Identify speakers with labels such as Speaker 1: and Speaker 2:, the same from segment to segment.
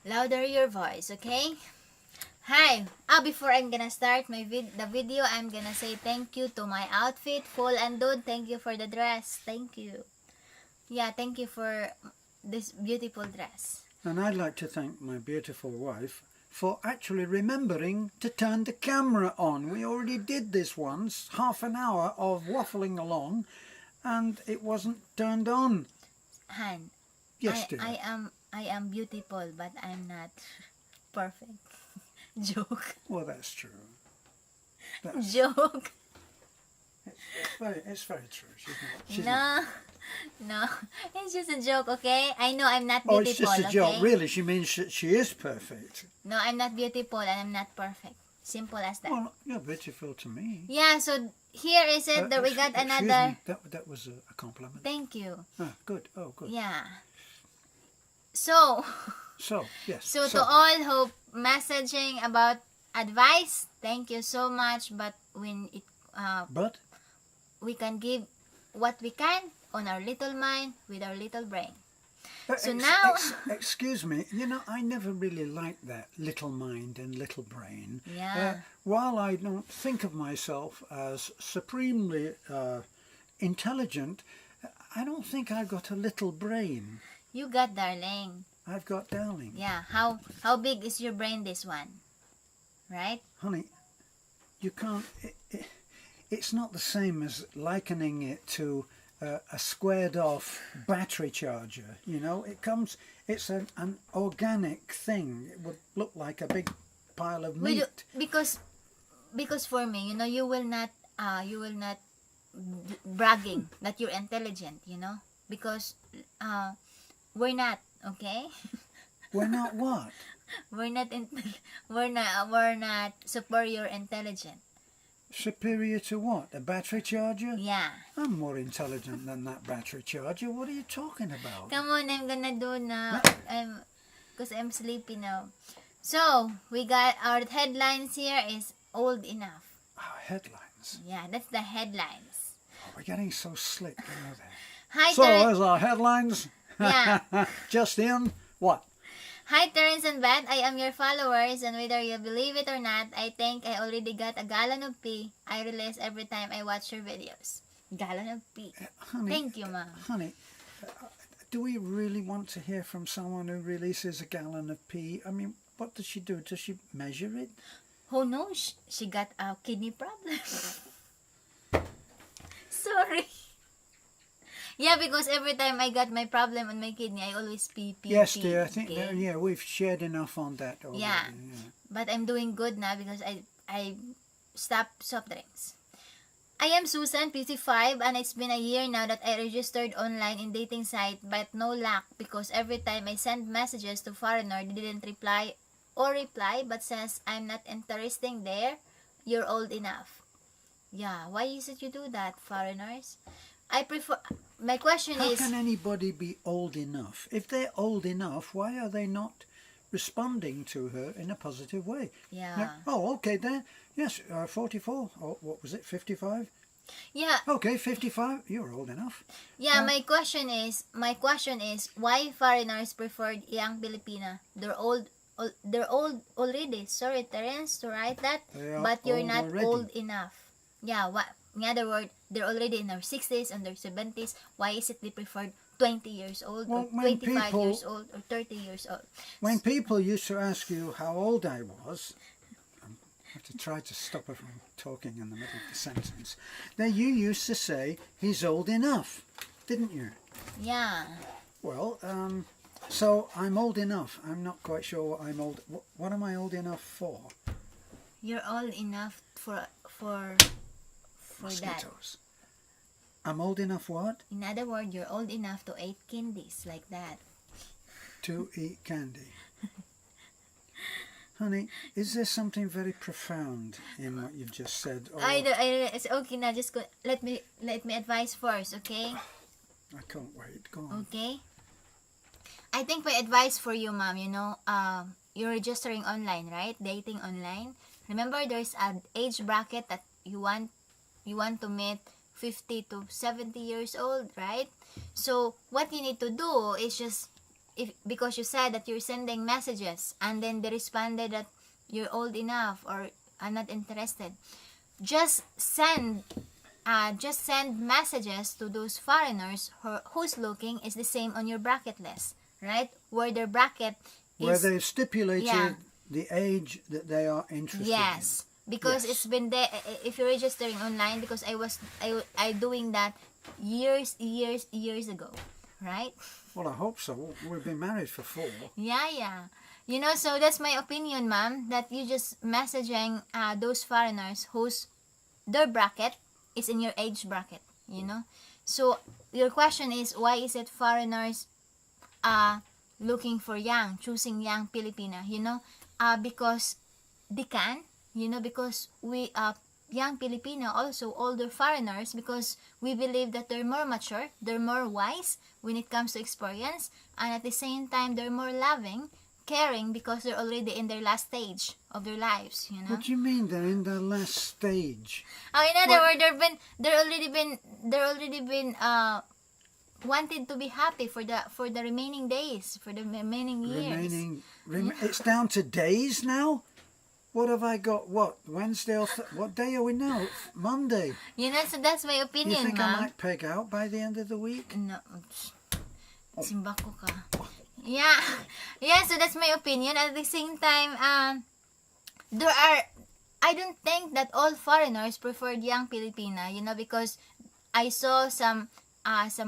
Speaker 1: Louder your voice, okay? Hi. Before I'm gonna start the video, I'm gonna say thank you to my outfit, Full and Dude. Thank you for the dress. Thank you. Yeah, thank you for this beautiful dress.
Speaker 2: And I'd like to thank my beautiful wife for actually remembering to turn the camera on. We already did this once, half an hour of waffling along, and it wasn't turned on.
Speaker 1: Han,
Speaker 2: Yes, dear.
Speaker 1: I am beautiful, but I'm not perfect. Joke.
Speaker 2: Well, that's true.
Speaker 1: Joke.
Speaker 2: It's very true. She's
Speaker 1: No, no, it's just a joke, okay? I know I'm not
Speaker 2: Oh,
Speaker 1: beautiful,
Speaker 2: it's just a joke.
Speaker 1: okay?
Speaker 2: Really, she means she is perfect.
Speaker 1: No, I'm not beautiful and I'm not perfect. Simple as that.
Speaker 2: Well, you're beautiful to me.
Speaker 1: Yeah, so here is it that we got
Speaker 2: Excuse
Speaker 1: another...
Speaker 2: me, that was a compliment.
Speaker 1: Thank you.
Speaker 2: Ah, good. Oh, good.
Speaker 1: Yeah. So,
Speaker 2: Yes.
Speaker 1: so to all who messaging about advice, thank you so much. But when it,
Speaker 2: But?
Speaker 1: we can give what we can on our little mind with our little brain. So now...
Speaker 2: excuse me, you know, I never really liked that little mind and little brain.
Speaker 1: Yeah.
Speaker 2: While I don't think of myself as supremely intelligent, I don't think I've got a little brain.
Speaker 1: You got, darling.
Speaker 2: I've got darling.
Speaker 1: Yeah. How big is your brain, this one? Right?
Speaker 2: Honey, you can't... it's not the same as likening it to a squared off battery charger, you know. It's an organic thing. It would look like a big pile of meat.
Speaker 1: Because for me, you know, you will not bragging that you're intelligent, you know, because we're not, okay?
Speaker 2: We're not what?
Speaker 1: we're not superior intelligent.
Speaker 2: Superior to what? A battery charger?
Speaker 1: Yeah.
Speaker 2: I'm more intelligent than that battery charger. What are you talking about?
Speaker 1: Come on, I'm gonna do now. Because I'm sleepy now. So, we got our headlines here is old enough.
Speaker 2: Oh, headlines.
Speaker 1: Yeah, that's the headlines.
Speaker 2: Oh, we're getting so slick, you know that.
Speaker 1: Hi,
Speaker 2: So, there's our headlines.
Speaker 1: Yeah.
Speaker 2: Just in. What?
Speaker 1: Hi, Terence and Beth. I am your followers, and whether you believe it or not, I think I already got a gallon of pee I release every time I watch your videos. Gallon of pee.
Speaker 2: Honey,
Speaker 1: Thank you, Mom.
Speaker 2: Honey, do we really want to hear from someone who releases a gallon of pee? I mean, what does she do? Does she measure it?
Speaker 1: Who knows? She got a kidney problem. Sorry. Yeah, because every time I got my problem on my kidney, I always pee.
Speaker 2: Yes,
Speaker 1: pee,
Speaker 2: dear. I think
Speaker 1: okay?
Speaker 2: yeah, we've shared enough on that already.
Speaker 1: Yeah. But I'm doing good now because I stopped soft drinks. I am Susan, 55, and it's been a year now that I registered online in dating site, but no luck because every time I send messages to foreigner, they didn't reply, but says I'm not interesting there. You're old enough. Yeah, why is it you do that, foreigners? I prefer... My question is...
Speaker 2: How can anybody be old enough? If they're old enough, why are they not responding to her in a positive way?
Speaker 1: Yeah.
Speaker 2: Now, oh, okay then. Yes, 44. Or what was it, 55?
Speaker 1: Yeah.
Speaker 2: Okay, 55. You're old enough.
Speaker 1: Yeah, my question is why foreigners preferred young Filipina? They're old already. Sorry, Terence, to write that. But you're not
Speaker 2: already.
Speaker 1: old enough. Yeah, what? In other words, they're already in their 60s and their 70s. Why is it they preferred 20 years old,
Speaker 2: Well,
Speaker 1: or 25 years old, or 30 years old?
Speaker 2: When people used to ask you how old I was, I have to try to stop her from talking in the middle of the sentence, then you used to say, he's old enough, didn't you?
Speaker 1: Yeah.
Speaker 2: Well, so I'm old enough. I'm not quite sure what I'm old... What am I old enough for?
Speaker 1: You're old enough for
Speaker 2: Mosquitoes. That. I'm old enough what?
Speaker 1: In other words, you're old enough to eat candies like that.
Speaker 2: To eat candy. Honey, is there something very profound in what you've just said? Or...
Speaker 1: It's okay now. Just go, let me advise first, okay?
Speaker 2: I can't wait. Go on.
Speaker 1: Okay. I think my advice for you, Mom, you know, you're registering online, right? Dating online. Remember, there's an age bracket that you want to meet 50 to 70 years old, right? So what you need to do is just if because you said that you're sending messages and then they responded that you're old enough or I'm not interested, just send messages to those foreigners who's looking is the same on your bracket list, right? Where their bracket
Speaker 2: Where
Speaker 1: is,
Speaker 2: they've stipulated
Speaker 1: yeah.
Speaker 2: the age that they are interested
Speaker 1: Yes, because
Speaker 2: Yes.
Speaker 1: it's been there. If you're registering online, because I doing that years ago, right?
Speaker 2: in. Well, I hope so. We've been married for 4.
Speaker 1: Yeah. You know, so that's my opinion, ma'am. That you just messaging those foreigners whose their bracket is in your age bracket. You know, so your question is why is it foreigners looking for young, choosing young Filipina? You know, because they can. You know, because we young Filipino also older foreigners because we believe that they're more mature, they're more wise when it comes to experience, and at the same time they're more loving, caring because they're already in their last stage of their lives, you know.
Speaker 2: What do you mean they're in their last stage?
Speaker 1: Oh, in other
Speaker 2: What?
Speaker 1: words, they're already been wanted to be happy for the remaining days, for the remaining years.
Speaker 2: It's down to days now? What have I got? What? Wednesday or what day are we now? Monday.
Speaker 1: You know, so that's my
Speaker 2: Do you
Speaker 1: opinion,
Speaker 2: think I
Speaker 1: ma'am.
Speaker 2: might peg out by the end of the week?
Speaker 1: No. Simbako ka. Yeah. Yeah, so that's my opinion. At the same time, I don't think that all foreigners preferred young Filipina, you know, because I saw some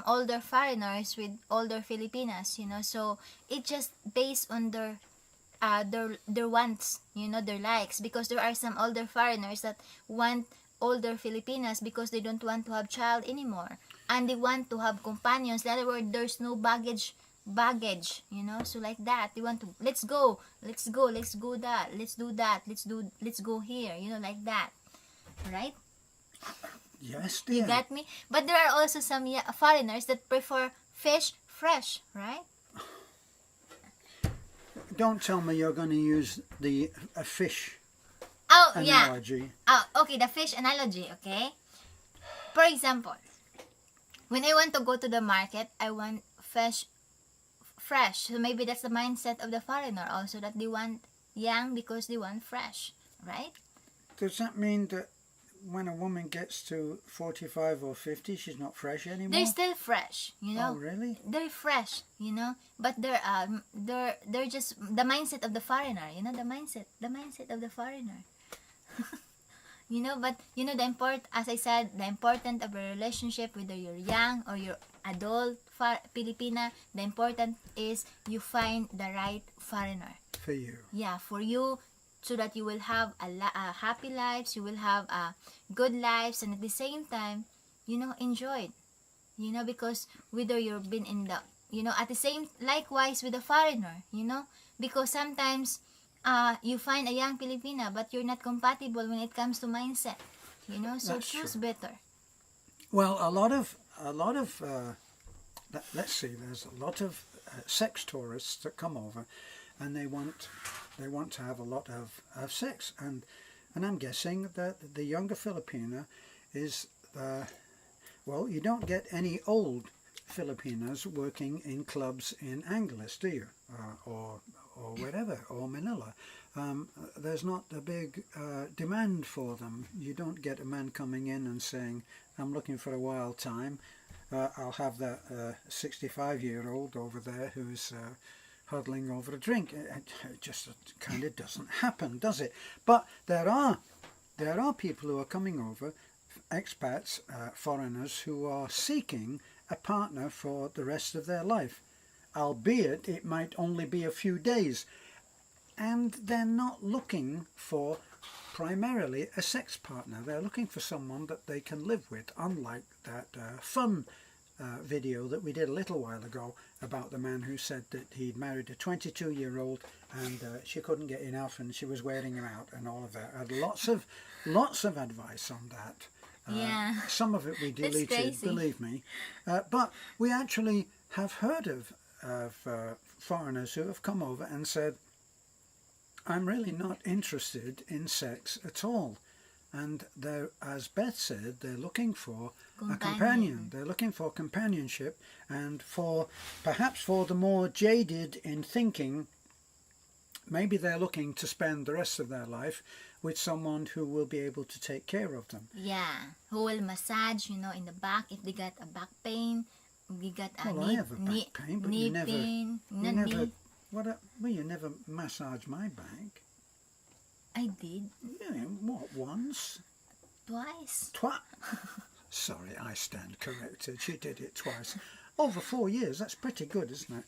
Speaker 1: older foreigners with older Filipinas, you know, so it just based on their wants, you know, their likes, because there are some older foreigners that want older Filipinas because they don't want to have child anymore and they want to have companions. In other words, there's no baggage, you know, so like that they want to let's go that, let's go here, you know, like that, right?
Speaker 2: Yes,
Speaker 1: You
Speaker 2: dear.
Speaker 1: got me? But there are also some foreigners that prefer fish fresh, right?
Speaker 2: Don't tell me you're going to use a fish
Speaker 1: Oh, yeah.
Speaker 2: analogy.
Speaker 1: Oh, okay, the fish analogy, okay? For example, when I want to go to the market, I want fish fresh. So maybe that's the mindset of the foreigner also, that they want young because they want fresh, right?
Speaker 2: Does that mean that when a woman gets to 45 or 50, she's not fresh anymore?
Speaker 1: They're still fresh, you know.
Speaker 2: Oh, really?
Speaker 1: They're fresh, you know, but they're just the mindset of the foreigner, you know, the mindset of the foreigner. You know, but you know as I said, the important of a relationship, whether you're young or you're adult Filipina, the important is you find the right foreigner.
Speaker 2: For you.
Speaker 1: Yeah, for you, so that you will have a happy lives, you will have good lives, and at the same time, you know, enjoy it. You know, because whether you've been in the, you know, at the same, likewise with the foreigner, you know, because sometimes you find a young Filipina but you're not compatible when it comes to mindset, you know, so
Speaker 2: That's
Speaker 1: choose
Speaker 2: true.
Speaker 1: better.
Speaker 2: Well, a lot of let's see, there's a lot of sex tourists that come over, and they want to have a lot of sex, and I'm guessing that the younger Filipina is well, you don't get any old Filipinas working in clubs in Angeles, do you? Or wherever, or Manila. There's not a big demand for them. You don't get a man coming in and saying, I'm looking for a wild time. I'll have that 65-year-old over there who's huddling over a drink. It just kind of doesn't happen, does it? But there are people who are coming over, expats, foreigners, who are seeking a partner for the rest of their life, albeit it might only be a few days, and they're not looking for primarily a sex partner. They're looking for someone that they can live with, unlike that fun video that we did a little while ago about the man who said that he'd married a 22-year-old and she couldn't get enough and she was wearing him out and all of that. I had lots of advice on that.
Speaker 1: Yeah.
Speaker 2: Some of it we
Speaker 1: That's
Speaker 2: deleted,
Speaker 1: crazy.
Speaker 2: believe me. But we actually have heard of foreigners who have come over and said, I'm really not interested in sex at all. and they're, as Beth said, they're looking for a
Speaker 1: Companion.
Speaker 2: companion. They're looking for companionship, and for perhaps for the more jaded in thinking, maybe they're looking to spend the rest of their life with someone who will be able to take care of them.
Speaker 1: Yeah, who will massage, in the back if they got a back pain, they got a
Speaker 2: Well, I have a back pain, but
Speaker 1: knee
Speaker 2: you never,
Speaker 1: pain,
Speaker 2: you
Speaker 1: not
Speaker 2: never,
Speaker 1: knee.
Speaker 2: well, you never massage my back.
Speaker 1: I did
Speaker 2: Yeah, what, once?
Speaker 1: twice.
Speaker 2: Sorry, I stand corrected. She did it twice. Over 4 years, that's pretty good, isn't it?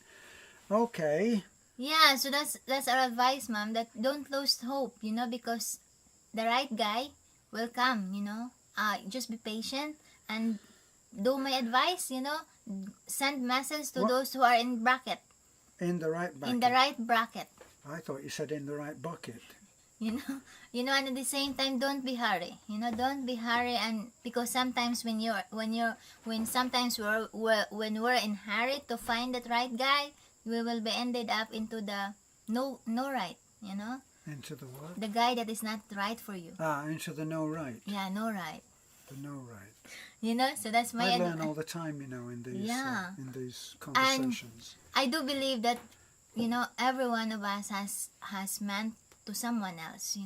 Speaker 2: Okay.
Speaker 1: Yeah, so that's our advice, ma'am, that don't lose hope, because the right guy will come, just be patient and do my advice, send message to
Speaker 2: What?
Speaker 1: those who are in bracket,
Speaker 2: In the right bucket.
Speaker 1: in the right bracket,
Speaker 2: I thought you said in the right bucket.
Speaker 1: and at the same time, don't be hurry, don't be hurry, and because sometimes when we're in hurry to find that right guy, we will be ended up into the no right,
Speaker 2: Into the what?
Speaker 1: the guy that is not right for you.
Speaker 2: Into the no right.
Speaker 1: Yeah, no right.
Speaker 2: The no right.
Speaker 1: So that's my
Speaker 2: I learn all the time, in these
Speaker 1: Yeah.
Speaker 2: in these conversations.
Speaker 1: I do believe that, every one of us has meant to someone else,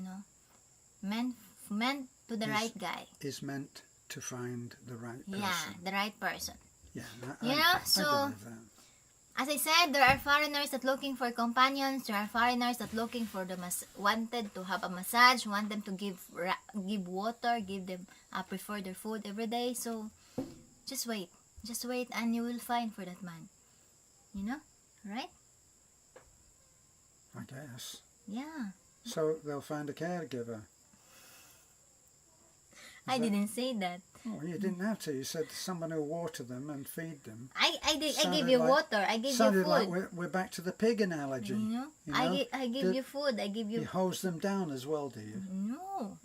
Speaker 1: meant to the right guy.
Speaker 2: Is meant to find the right person.
Speaker 1: Yeah, the right person.
Speaker 2: Yeah.
Speaker 1: Yeah,
Speaker 2: I
Speaker 1: so
Speaker 2: believe that.
Speaker 1: as I said, there are foreigners that looking for companions. There are foreigners that looking for wanted to have a massage, want them to give water, give them prefer their food every day. So just wait, and you will find for that man. Right?
Speaker 2: I guess.
Speaker 1: Yeah.
Speaker 2: So they'll find a caregiver.
Speaker 1: I didn't say that.
Speaker 2: Oh, you didn't have to. You said someone who'll water them and feed them.
Speaker 1: I give
Speaker 2: Sounded
Speaker 1: you
Speaker 2: like-
Speaker 1: water. I give you
Speaker 2: Sounded
Speaker 1: food.
Speaker 2: like we're back to the pig analogy. You know?
Speaker 1: I give you food. I give
Speaker 2: You
Speaker 1: you.
Speaker 2: hose them down as well, do you?
Speaker 1: No.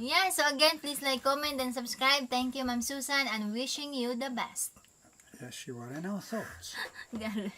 Speaker 1: Yeah. So again, please like, comment, and subscribe. Thank you, Ma'am Susan, and wishing you the best.
Speaker 2: Yes, you are in our thoughts.
Speaker 1: God bless.